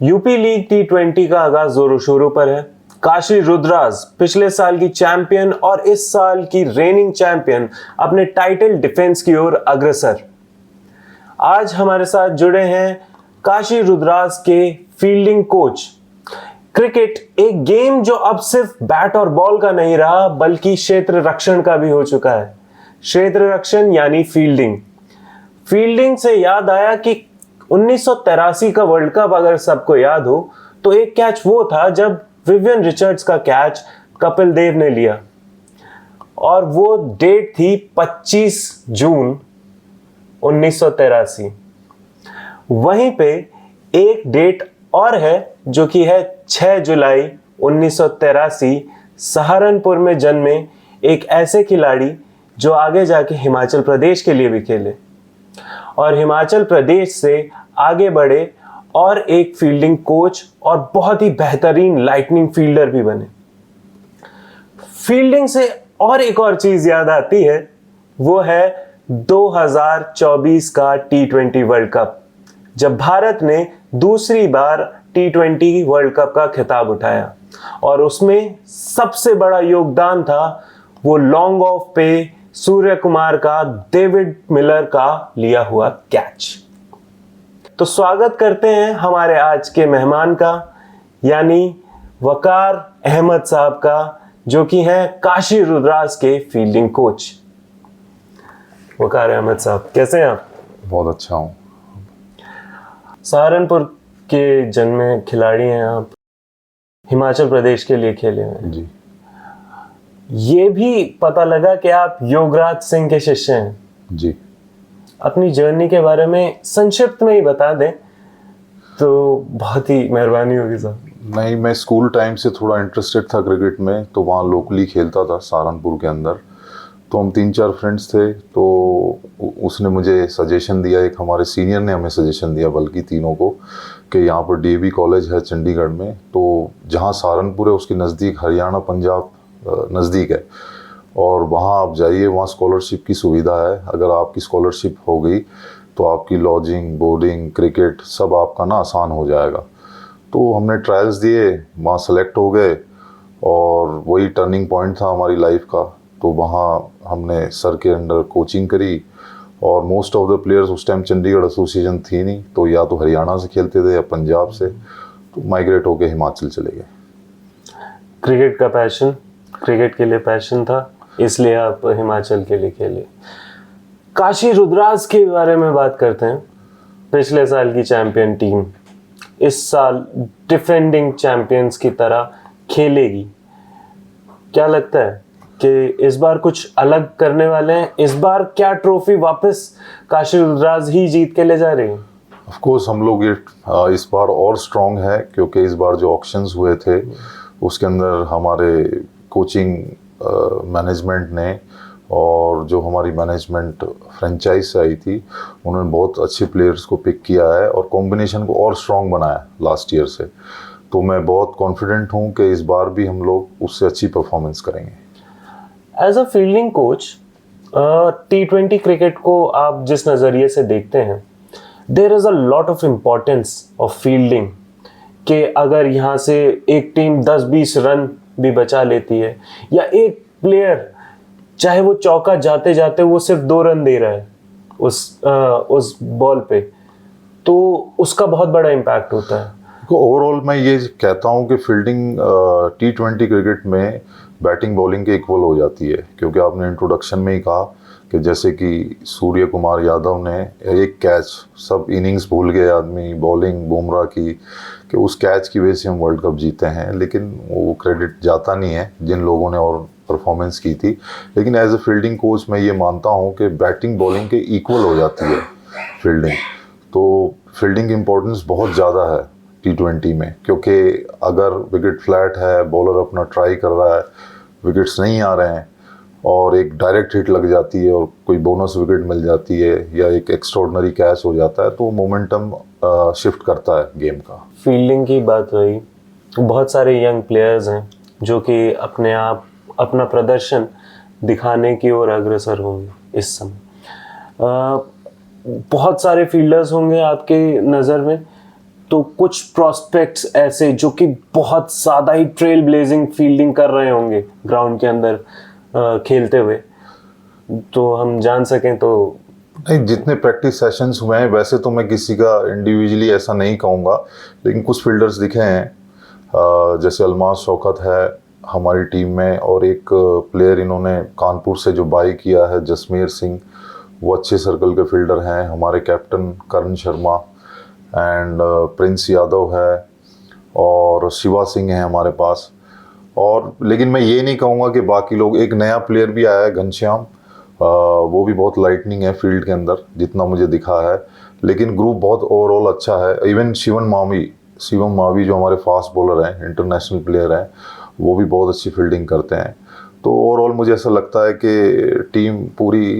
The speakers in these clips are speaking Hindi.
यूपी लीग T20 का आगाज जोरों शोरों पर है। काशी रुद्रास पिछले साल की चैंपियन और इस साल की रेनिंग चैंपियन अपने टाइटल डिफेंस की ओर अग्रसर। आज हमारे साथ जुड़े हैं काशी रुद्रास के फील्डिंग कोच। क्रिकेट एक गेम जो अब सिर्फ बैट और बॉल का नहीं रहा बल्कि क्षेत्र रक्षण का भी हो चुका है। क्षेत्र रक्षण यानी फील्डिंग। फील्डिंग से याद आया कि 1983 का वर्ल्ड कप अगर सबको याद हो तो एक कैच वो था जब विवियन रिचर्ड्स का कैच कपिल देव ने लिया और वो डेट थी 25 जून 1983। वहीं पे एक डेट और है जो कि है 6 जुलाई 1983। सहारनपुर में जन्मे एक ऐसे खिलाड़ी जो आगे जाके हिमाचल प्रदेश के लिए भी खेले और हिमाचल प्रदेश से आगे बढ़े और एक फील्डिंग कोच और बहुत ही बेहतरीन लाइटनिंग फील्डर भी बने। फील्डिंग से और एक और चीज याद आती है, वो है 2024 का T20 वर्ल्ड कप, जब भारत ने दूसरी बार T20 वर्ल्ड कप का खिताब उठाया और उसमें सबसे बड़ा योगदान था वो लॉन्ग ऑफ पे सूर्य कुमार का डेविड मिलर का लिया हुआ कैच। तो स्वागत करते हैं हमारे आज के मेहमान का, यानी वकार अहमद साहब का, जो कि हैं काशी रुद्रास के फील्डिंग कोच। वकार अहमद साहब, कैसे हैं आप? बहुत अच्छा हूँ। सहारनपुर के जन्मे खिलाड़ी हैं आप, हिमाचल प्रदेश के लिए खेले हैं जी। ये भी पता लगा कि आप योगराज सिंह के शिष्य हैं जी। अपनी जर्नी के बारे में संक्षिप्त में ही बता दें तो बहुत ही मेहरबानी होगी साहब। नहीं, मैं स्कूल टाइम से थोड़ा इंटरेस्टेड था क्रिकेट में, तो वहाँ लोकली खेलता था सहारनपुर के अंदर। तो हम 3-4 फ्रेंड्स थे, तो उसने मुझे सजेशन दिया, एक हमारे सीनियर ने हमें सजेशन दिया बल्कि तीनों को, कि यहाँ पर DAV कॉलेज है चंडीगढ़ में, तो जहाँ सहारनपुर है उसके नज़दीक हरियाणा पंजाब नज़दीक है और वहाँ आप जाइए, वहाँ स्कॉलरशिप की सुविधा है। अगर आपकी स्कॉलरशिप हो गई तो आपकी लॉजिंग, बोर्डिंग, क्रिकेट सब आपका ना आसान हो जाएगा। तो हमने ट्रायल्स दिए, वहाँ सेलेक्ट हो गए और वही टर्निंग पॉइंट था हमारी लाइफ का। तो वहाँ हमने सर के अंडर कोचिंग करी और मोस्ट ऑफ द प्लेयर्स उस टाइम चंडीगढ़ एसोसिएशन थी नहीं, तो या तो हरियाणा से खेलते थे या पंजाब से, तो माइग्रेट होके हिमाचल चले गए। क्रिकेट का पैशन, क्रिकेट के लिए पैशन था, इसलिए आप हिमाचल के लिए खेले। काशी रुद्रास के बारे में बात करते हैं। पिछले साल की चैंपियन टीम इस साल डिफेंडिंग चैंपियंस की तरह खेलेगी। क्या लगता है कि इस बार कुछ अलग करने वाले हैं? इस बार क्या ट्रॉफी वापस काशी रुद्रास ही जीत के ले जा रही है? ऑफ कोर्स हम लोग ये इस बार और स्ट्रॉन्ग है, क्योंकि इस बार जो ऑक्शंस हुए थे उसके अंदर हमारे कोचिंग मैनेजमेंट ने और जो हमारी मैनेजमेंट फ्रेंचाइज से आई थी उन्होंने बहुत अच्छे प्लेयर्स को पिक किया है और कॉम्बिनेशन को और स्ट्रॉन्ग बनाया लास्ट ईयर से। तो मैं बहुत कॉन्फिडेंट हूँ कि इस बार भी हम लोग उससे अच्छी परफॉर्मेंस करेंगे। As a fielding coach, T20 cricket को आप जिस नज़रिए से देखते हैं, there is a lot of importance of fielding, कि अगर यहाँ से एक टीम 10-20 रन भी बचा लेती है या एक प्लेयर चाहे वो चौका जाते जाते वो सिर्फ 2 रन दे रहा है उस बॉल पे, तो उसका बहुत बड़ा इम्पैक्ट होता है। ओवरऑल मैं ये कहता हूँ कि फील्डिंग T20 क्रिकेट में बैटिंग बॉलिंग के इक्वल हो जाती है, क्योंकि आपने इंट्रोडक्शन में ही कहा कि जैसे कि सूर्य कुमार यादव ने एक कैच, सब इनिंग्स भूल गए आदमी, बॉलिंग बुमराह की, कि उस कैच की वजह से हम वर्ल्ड कप जीते हैं, लेकिन वो क्रेडिट जाता नहीं है जिन लोगों ने और परफॉर्मेंस की थी। लेकिन एज ए फील्डिंग कोच मैं ये मानता हूँ कि बैटिंग बॉलिंग के इक्वल हो जाती है फील्डिंग। तो फील्डिंग की इम्पोर्टेंस बहुत ज़्यादा है T20 में, क्योंकि अगर विकेट फ्लैट है, बॉलर अपना ट्राई कर रहा है, विकेट्स नहीं आ रहे हैं और एक डायरेक्ट हिट लग जाती है और कोई बोनस विकेट मिल जाती है या एक एक्स्ट्राऑर्डिनरी कैच हो जाता है, तो मोमेंटम शिफ्ट करता है गेम का। फील्डिंग की बात रही, बहुत सारे यंग प्लेयर्स हैं जो कि अपने आप अपना प्रदर्शन दिखाने की ओर अग्रसर होंगे इस समय। बहुत सारे फील्डर्स होंगे आपके नज़र में, तो कुछ प्रोस्पेक्ट्स ऐसे जो कि बहुत ज़्यादा ही ट्रेल ब्लेजिंग फील्डिंग कर रहे होंगे ग्राउंड के अंदर खेलते हुए, तो हम जान सकें तो। नहीं, जितने प्रैक्टिस सेशंस हुए हैं वैसे तो मैं किसी का इंडिविजुअली ऐसा नहीं कहूँगा, लेकिन कुछ फील्डर्स दिखे हैं, जैसे अल्मास शौकत है हमारी टीम में, और एक प्लेयर इन्होंने कानपुर से जो बाई किया है जसमीर सिंह, वो अच्छे सर्कल के फील्डर हैं। हमारे captain Karan Sharma and Prince Yadav है, और शिवा सिंह है हमारे पास। और लेकिन मैं ये नहीं कहूँगा कि बाकी लोग, एक नया प्लेयर भी आया है घनश्याम, वो भी बहुत लाइटनिंग है फील्ड के अंदर जितना मुझे दिखा है, लेकिन ग्रुप बहुत ओवरऑल अच्छा है। इवन शिवम मावी जो हमारे फास्ट बॉलर हैं, इंटरनेशनल प्लेयर हैं, वो भी बहुत अच्छी फील्डिंग करते हैं। तो ओवरऑल मुझे ऐसा लगता है कि टीम पूरी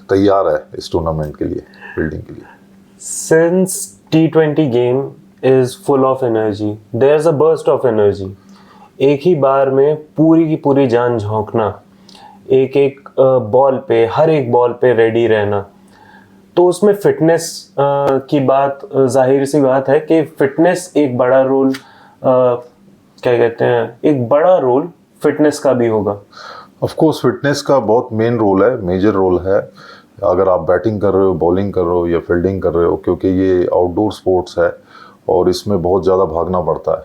तैयार है इस टूर्नामेंट के लिए, फील्डिंग के लिए। Since T20 game is full of energy, there's a burst of energy. एक ही बार में पूरी की पूरी जान झोंकना, एक एक बॉल पे, हर एक बॉल पे रेडी रहना, तो उसमें फिटनेस की बात, जाहिर सी बात है कि फिटनेस एक बड़ा रोल, क्या कहते हैं, एक बड़ा रोल फिटनेस का भी होगा। ऑफ कोर्स फिटनेस का बहुत मेन रोल है, मेजर रोल है, अगर आप बैटिंग कर रहे हो, बॉलिंग कर रहे हो या फील्डिंग कर रहे हो, क्योंकि ये आउटडोर स्पोर्ट्स है और इसमें बहुत ज़्यादा भागना पड़ता है,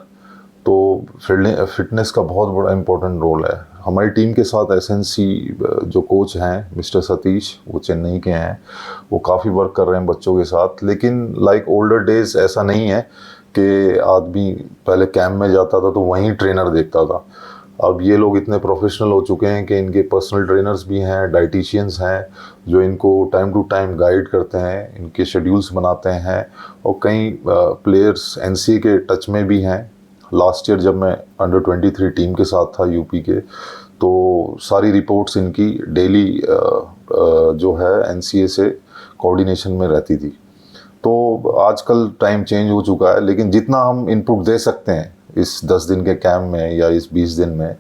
तो फिटनेस का बहुत बड़ा इम्पोर्टेंट रोल है। हमारी टीम के साथ एसएनसी जो कोच हैं मिस्टर सतीश, वो चेन्नई के हैं, वो काफ़ी वर्क कर रहे हैं बच्चों के साथ, लेकिन लाइक ओल्डर डेज ऐसा नहीं है कि आदमी पहले कैंप में जाता था तो वहीं ट्रेनर देखता था। अब ये लोग इतने प्रोफेशनल हो चुके हैं कि इनके पर्सनल ट्रेनर्स भी हैं, डाइटिशियंस हैं, जो इनको टाइम टू टाइम गाइड करते हैं, इनके शेड्यूल्स बनाते हैं, और कई प्लेयर्स एनसीए के टच में भी हैं। लास्ट ईयर जब मैं अंडर 23 टीम के साथ था यूपी के, तो सारी रिपोर्ट्स इनकी डेली जो है एनसीए से कोऑर्डिनेशन में रहती थी। तो आजकल टाइम चेंज हो चुका है, लेकिन जितना हम इनपुट दे सकते हैं इस 10 दिन के कैंप में या इस 20 दिन में,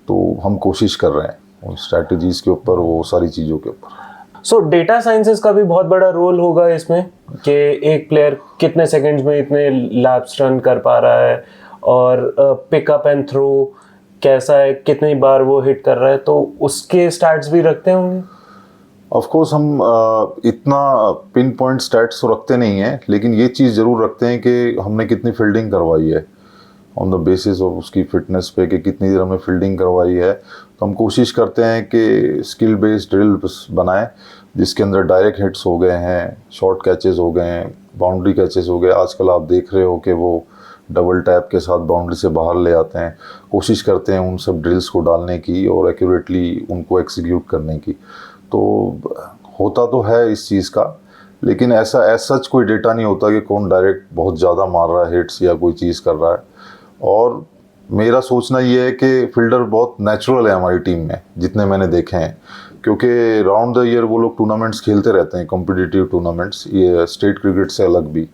तो हम कोशिश कर रहे हैं उन स्ट्रैटेजीज़ के ऊपर, वो सारी चीज़ों के ऊपर। सो डेटा साइंसेस का भी बहुत बड़ा रोल होगा इसमें, कि एक प्लेयर कितने सेकंड्स में इतने लैप्स रन कर पा रहा है, और पिकअप एंड थ्रो कैसा है, कितनी बार वो हिट कर रहा है, तो उसके स्टैट्स भी रखते होंगे। ऑफ कोर्स हम इतना पिन पॉइंट स्टैट्स तो रखते नहीं हैं, लेकिन ये चीज़ ज़रूर रखते हैं कि हमने कितनी फील्डिंग करवाई है, ऑन द बेसिस ऑफ उसकी फिटनेस पे, कि कितनी देर हमने फील्डिंग करवाई है। तो हम कोशिश करते हैं कि स्किल बेस्ड ड्रिल्स बनाएं, जिसके अंदर डायरेक्ट हिट्स हो गए हैं, शॉर्ट कैचेस हो गए हैं, बाउंड्री कैचेस हो गए। आजकल आप देख रहे हो कि वो डबल टैप के साथ बाउंड्री से बाहर ले आते हैं। कोशिश करते हैं उन सब ड्रिल्स को डालने की और एक्यूरेटली उनको एग्जीक्यूट करने की। तो होता तो है इस चीज़ का, लेकिन ऐसा एज सच कोई डेटा नहीं होता कि कौन डायरेक्ट बहुत ज़्यादा मार रहा है हिट्स या कोई चीज़ कर रहा है। और मेरा सोचना ये है कि फील्डर बहुत नेचुरल है हमारी टीम में, जितने मैंने देखे हैं, क्योंकि राउंड द ईयर वो लोग टूर्नामेंट्स खेलते रहते हैं, कॉम्पिटिटिव टूर्नामेंट्स, ये स्टेट क्रिकेट से अलग भी।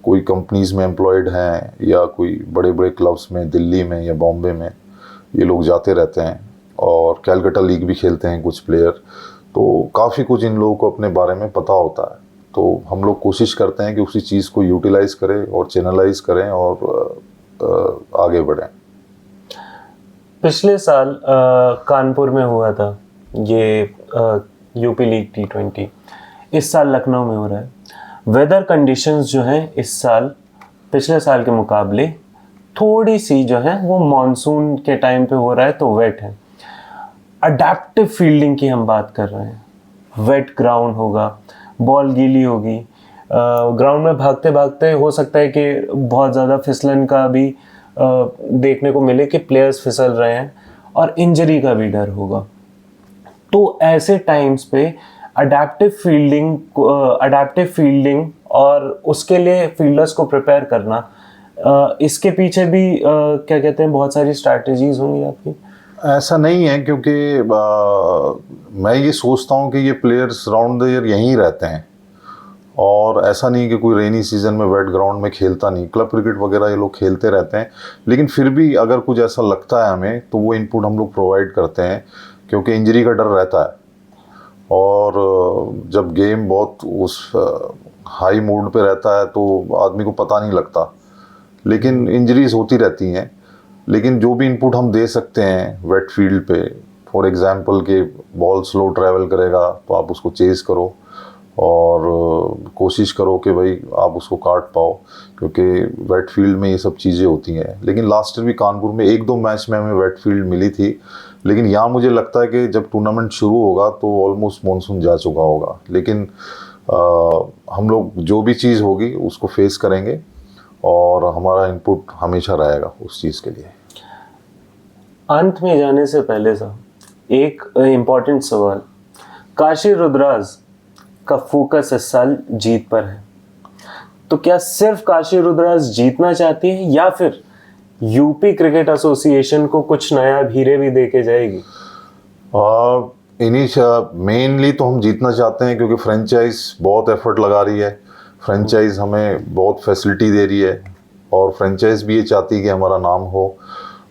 कोई कंपनीज़ में एम्प्लॉयड हैं या कोई बड़े बड़े क्लब्स में दिल्ली में या बॉम्बे में ये लोग जाते रहते हैं, और कैलकाटा लीग भी खेलते हैं कुछ प्लेयर। तो काफ़ी कुछ इन लोगों को अपने बारे में पता होता है। तो हम लोग कोशिश करते हैं कि उसी चीज़ को यूटिलाइज़ करें और चैनलाइज करें और आगे बढ़ें। पिछले साल कानपुर में हुआ था ये यूपी लीग T20, इस साल लखनऊ में हो रहा है। वेदर कंडीशंस जो हैं इस साल पिछले साल के मुकाबले थोड़ी सी जो है वो मानसून के टाइम पे हो रहा है, तो वेट है। अडेप्टिव फील्डिंग की हम बात कर रहे हैं, वेट ग्राउंड होगा, बॉल गीली होगी, ग्राउंड में भागते भागते हो सकता है कि बहुत ज़्यादा फिसलन का भी देखने को मिले कि प्लेयर्स फिसल रहे हैं, और इंजरी का भी डर होगा। तो ऐसे टाइम्स पे अडेप्टिव फील्डिंग और उसके लिए फील्डर्स को प्रिपेयर करना, इसके पीछे भी क्या कहते हैं, बहुत सारी स्ट्रैटेजीज होंगी आपकी। ऐसा नहीं है, क्योंकि मैं ये सोचता हूँ कि ये प्लेयर्स राउंड द ईयर यहीं रहते हैं, और ऐसा नहीं कि कोई रेनी सीजन में वेट ग्राउंड में खेलता नहीं। क्लब क्रिकेट वगैरह ये लोग खेलते रहते हैं, लेकिन फिर भी अगर कुछ ऐसा लगता है हमें तो वो इनपुट हम लोग प्रोवाइड करते हैं, क्योंकि इंजरी का डर रहता है। और जब गेम बहुत उस हाई मोड पे रहता है तो आदमी को पता नहीं लगता लेकिन इंजरीज होती रहती हैं। लेकिन जो भी इनपुट हम दे सकते हैं वेट फील्ड पे, फॉर एग्जांपल कि बॉल स्लो ट्रैवल करेगा तो आप उसको चेज करो और कोशिश करो कि भाई आप उसको काट पाओ, क्योंकि वेट फील्ड में ये सब चीज़ें होती हैं। लेकिन लास्ट ईयर भी कानपुर में 1-2 मैच में हमें वेट फील्ड मिली थी, लेकिन यहाँ मुझे लगता है कि जब टूर्नामेंट शुरू होगा तो ऑलमोस्ट मानसून जा चुका होगा। लेकिन हम लोग जो भी चीज़ होगी उसको फेस करेंगे और हमारा इनपुट हमेशा रहेगा उस चीज़ के लिए। अंत में जाने से पहले साहब एक इम्पॉर्टेंट सवाल, काशी रुद्राज का फोकस इस साल जीत पर है, तो क्या सिर्फ काशी रुद्राज जीतना चाहती है या फिर यूपी क्रिकेट एसोसिएशन को कुछ नया भीरे भी दे के जाएगी? मेनली तो हम जीतना चाहते हैं, क्योंकि फ्रेंचाइज बहुत एफर्ट लगा रही है, फ्रेंचाइज हमें बहुत फैसिलिटी दे रही है और फ्रेंचाइज भी ये चाहती है कि हमारा नाम हो,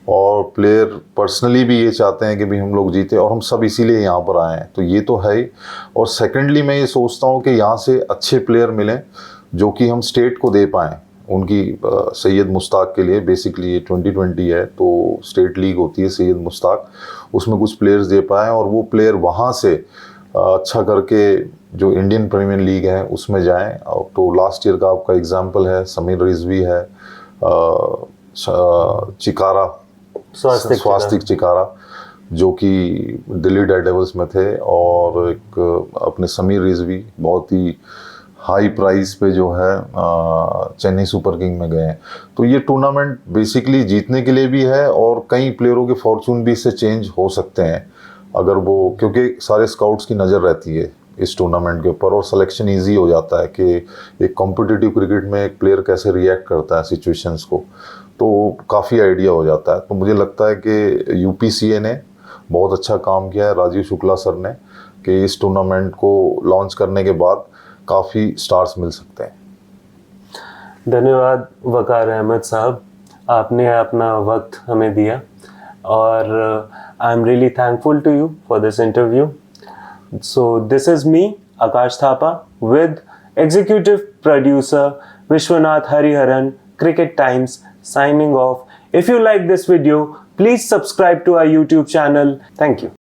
और प्लेयर पर्सनली भी ये चाहते हैं कि भी हम लोग जीते, और हम सब इसीलिए यहाँ पर आए हैं। तो ये तो है ही। और सेकेंडली मैं ये सोचता हूँ कि यहाँ से अच्छे प्लेयर मिलें जो कि हम स्टेट को दे पाएँ उनकी। सैयद मुश्ताक के लिए बेसिकली ये 2020 है तो स्टेट लीग होती है सैयद मुश्ताक, उसमें कुछ प्लेयर्स दे पाएँ और वो प्लेयर वहाँ से अच्छा करके जो इंडियन प्रीमियर लीग है उसमें जाएं। तो लास्ट ईयर का आपका एग्जांपल है समीर रिजवी है, चिकारा, स्वास्तिक चिकारा जो कि दिल्ली डेयरडेविल्स में थे, और एक अपने समीर रिजवी बहुत ही हाई प्राइस पे जो है चेन्नई सुपर किंग में गए हैं। तो ये टूर्नामेंट बेसिकली जीतने के लिए भी है और कई प्लेयरों के फॉर्चून भी इससे चेंज हो सकते हैं अगर वो, क्योंकि सारे स्काउट्स की नज़र रहती है इस टूर्नामेंट के ऊपर और सिलेक्शन इजी हो जाता है कि एक कॉम्पिटिटिव क्रिकेट में एक प्लेयर कैसे रिएक्ट करता है सिचुएशंस को, तो काफ़ी आइडिया हो जाता है। तो मुझे लगता है कि यूपीसीए ने बहुत अच्छा काम किया है, राजीव शुक्ला सर ने, कि इस टूर्नामेंट को लॉन्च करने के बाद काफ़ी स्टार्स मिल सकते हैं। धन्यवाद वकार अहमद साहब, आपने अपना वक्त हमें दिया और I am really thankful to you for this interview. So this is me, Akash Thapa, with executive producer Vishwanath Hariharan, Cricket Times, signing off. If you like this video, please subscribe to our YouTube channel. Thank you.